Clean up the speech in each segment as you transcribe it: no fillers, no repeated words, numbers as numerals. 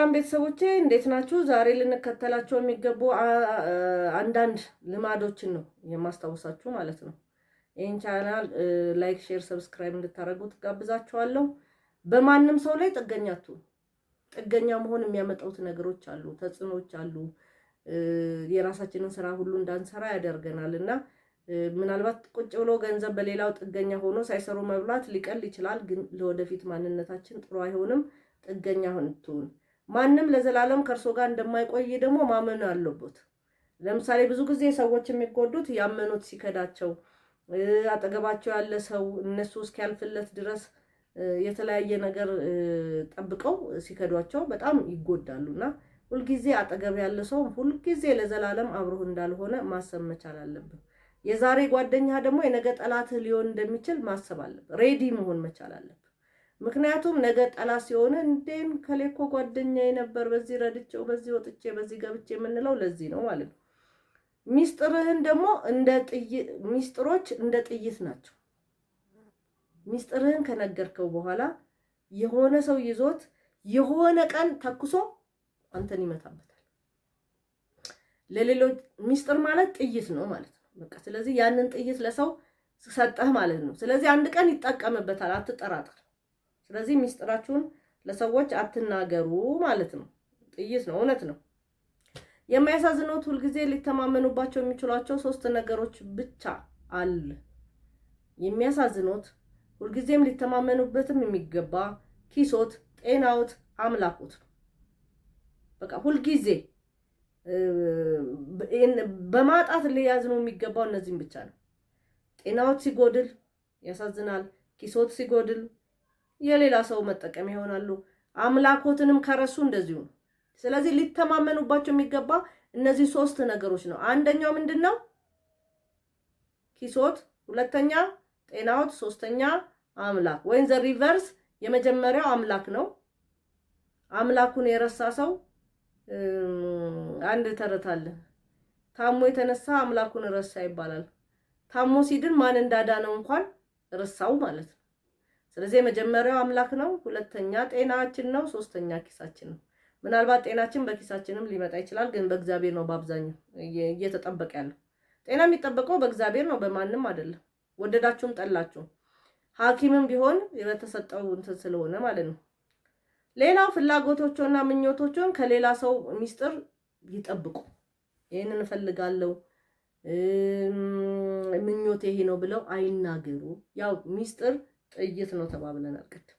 ሰላም ቤተሰቦቼ እንዴት ናችሁ? ዛሬ ልንከተላቸው የሚገቡ አንዳንድ ልማዶችን ነው የማስታውሳችሁ ማለት ነው። ይህን ቻናል ላይክ፣ ሼር፣ ሰብስክራይብ እንድታደርጉት ጋብዛችኋለሁ። በማንም ሰው ላይ ጥገኛ መሆን የሚያመጣውት ነገሮች አሉ፣ ተጽዕኖች አሉ። የራሳችንን ስራ ሁሉ እንዳንሰራ ያደርገናል እና ምናልባት ቁጭ ብሎ ገንዘብ በሌላው ጥገኛ ሆኖ ሳይሰሩ መብላት ሊቀል ይችላል፣ ግን ለወደፊት ማንነታችን ጥሩ አይሆንም። ጥገኛ ሆንቱን ማንም ለዘላለም ከርሶ ጋር እንደማይቆይ ደግሞ ማመን አለበት። ለምሳሌ ብዙ ጊዜ ሰዎች የሚጎዱት ያመኑት ሲከዳቸው፣ አጠገባቸው ያለ ሰው እነሱ እስኪያልፍለት ድረስ የተለያየ ነገር ጠብቀው ሲከዷቸው በጣም ይጎዳሉና ሁልጊዜ አጠገብ ያለ ሰው ሁልጊዜ ለዘላለም አብሮህ እንዳልሆነ ማሰብ መቻል አለብን። የዛሬ ጓደኛ ደግሞ የነገ ጠላትህ ሊሆን እንደሚችል ማሰብ አለብን። ሬዲ መሆን መቻል አለብን። ምክንያቱም ነገ ጠላት ሲሆን እንዴን ከሌኮ ጓደኛዬ ነበር፣ በዚህ ረድቼው፣ በዚህ ወጥቼ፣ በዚህ ገብቼ የምንለው ለዚህ ነው ማለት ነው። ሚስጥርህን ደግሞ ሚስጥሮች እንደ ጥይት ናቸው። ሚስጥርህን ከነገርከው በኋላ የሆነ ሰው ይዞት የሆነ ቀን ተኩሶ አንተን ይመታበታል። ለሌሎች ሚስጥር ማለት ጥይት ነው ማለት ነው። በቃ ስለዚህ ያንን ጥይት ለሰው ሰጠህ ማለት ነው። ስለዚህ አንድ ቀን ይጠቀምበታል፣ አትጠራጠር። ስለዚህ ሚስጥራችሁን ለሰዎች አትናገሩ ማለት ነው። ጥይት ነው፣ እውነት ነው። የሚያሳዝኑት ሁልጊዜ ሊተማመኑባቸው የሚችሏቸው 3 ነገሮች ብቻ አለ። የሚያሳዝኑት ሁልጊዜም ሊተማመኑበትም የሚገባ ኪሶት፣ ጤናዎት፣ አምላኮት ነው። በቃ ሁልጊዜ በማጣት ሊያዝኑ የሚገባው እነዚህም ብቻ ነው። ጤናዎት ሲጎድል ያሳዝናል። ኪሶት ሲጎድል የሌላ ሰው መጠቀም ይሆናሉ። አምላኮትንም ከረሱ እንደዚሁ ነው። ስለዚህ ሊተማመኑባቸው የሚገባ እነዚህ 3 ነገሮች ነው። አንደኛው ምንድነው? ኪሶት፣ ሁለተኛ ጤናዎት፣ ሶስተኛ አምላክ። ወይም ዘ ሪቨርስ የመጀመሪያው አምላክ ነው። አምላኩን የረሳ ሰው አንድ ተረት አለ። ታሞ የተነሳ አምላኩን ረሳ ይባላል። ታሞ ሲድን ማን እንዳዳነው እንኳን ረሳው ማለት ነው። ስለዚህ የመጀመሪያው አምላክ ነው፣ ሁለተኛ ጤናችን ነው፣ ሶስተኛ ኪሳችን ነው። ምናልባት ጤናችን በኪሳችንም ሊመጣ ይችላል፣ ግን በእግዚአብሔር ነው በአብዛኛው እየተጠበቀ ያለው። ጤና የሚጠበቀው በእግዚአብሔር ነው፣ በማንም አይደለም። ወደዳችሁም ጠላችሁም ሐኪምም ቢሆን የተሰጠው እንትን ስለሆነ ማለት ነው። ሌላው ፍላጎቶችና ምኞቶችን ከሌላ ሰው ሚስጥር ይጠብቁ። ይሄንን እፈልጋለሁ፣ ምኞቴ ይሄ ነው ብለው አይናገሩ። ያው ሚስጥር ጥይት ነው ተባብለናል ቅድም።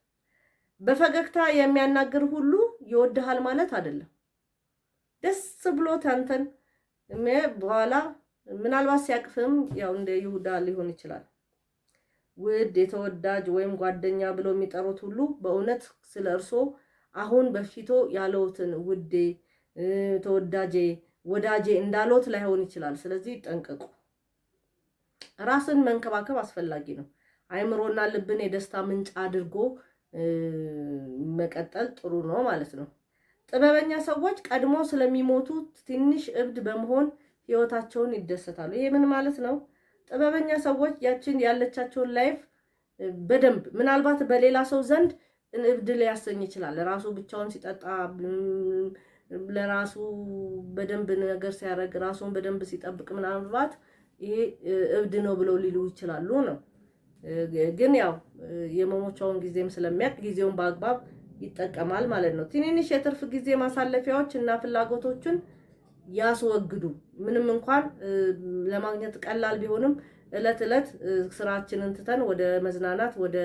በፈገግታ የሚያናግር ሁሉ ይወድሃል ማለት አይደለም። ደስ ብሎት አንተን በኋላ ምናልባት ሲያቅፍም ያው እንደ ይሁዳ ሊሆን ይችላል። ውድ የተወዳጅ ወይም ጓደኛ ብለው የሚጠሩት ሁሉ በእውነት ስለ እርሶ አሁን በፊቶ ያለውትን ውዴ፣ ተወዳጄ፣ ወዳጄ እንዳሎት ላይሆን ይችላል። ስለዚህ ጠንቀቁ። ራስን መንከባከብ አስፈላጊ ነው። አይምሮና ልብን የደስታ ምንጭ አድርጎ መቀጠል ጥሩ ነው ማለት ነው። ጥበበኛ ሰዎች ቀድሞ ስለሚሞቱ ትንሽ እብድ በመሆን ህይወታቸውን ይደሰታሉ። ይሄ ምን ማለት ነው? ጥበበኛ ሰዎች ያችን ያለቻቸውን ላይፍ በደንብ ምናልባት በሌላ ሰው ዘንድ እብድ ሊያሰኝ ይችላል። ራሱ ብቻውን ሲጠጣ፣ ለራሱ በደንብ ነገር ሲያደርግ፣ ራሱን በደንብ ሲጠብቅ ምናልባት ይሄ እብድ ነው ብለው ሊሉ ይችላሉ ነው። ግን ያው የመሞቻውን ጊዜም ስለሚያቅ ጊዜውን በአግባብ ይጠቀማል ማለት ነው። ትንንሽ የትርፍ ጊዜ ማሳለፊያዎች እና ፍላጎቶችን ያስወግዱ። ምንም እንኳን ለማግኘት ቀላል ቢሆንም እለት ስራችንን ትተን ወደ መዝናናት፣ ወደ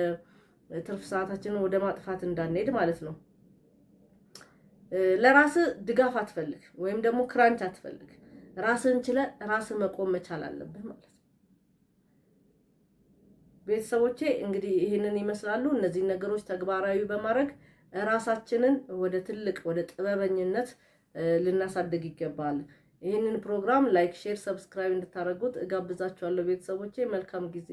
ትርፍ ሰዓታችንን ወደ ማጥፋት እንዳንሄድ ማለት ነው። ለራስ ድጋፍ አትፈልግ ወይም ደግሞ ክራንች አትፈልግ። ራስን ችለ ራስ መቆም መቻል አለብህ ማለት ነው። ቤተሰቦቼ እንግዲህ ይሄንን ይመስላሉ። እነዚህ ነገሮች ተግባራዊ በማድረግ ራሳችንን ወደ ትልቅ ወደ ጥበበኝነት ልናሳድግ ይገባል። ይሄንን ፕሮግራም ላይክ፣ ሼር፣ ሰብስክራይብ እንድታደርጉት እጋብዛችኋለሁ። ቤተሰቦቼ መልካም ጊዜ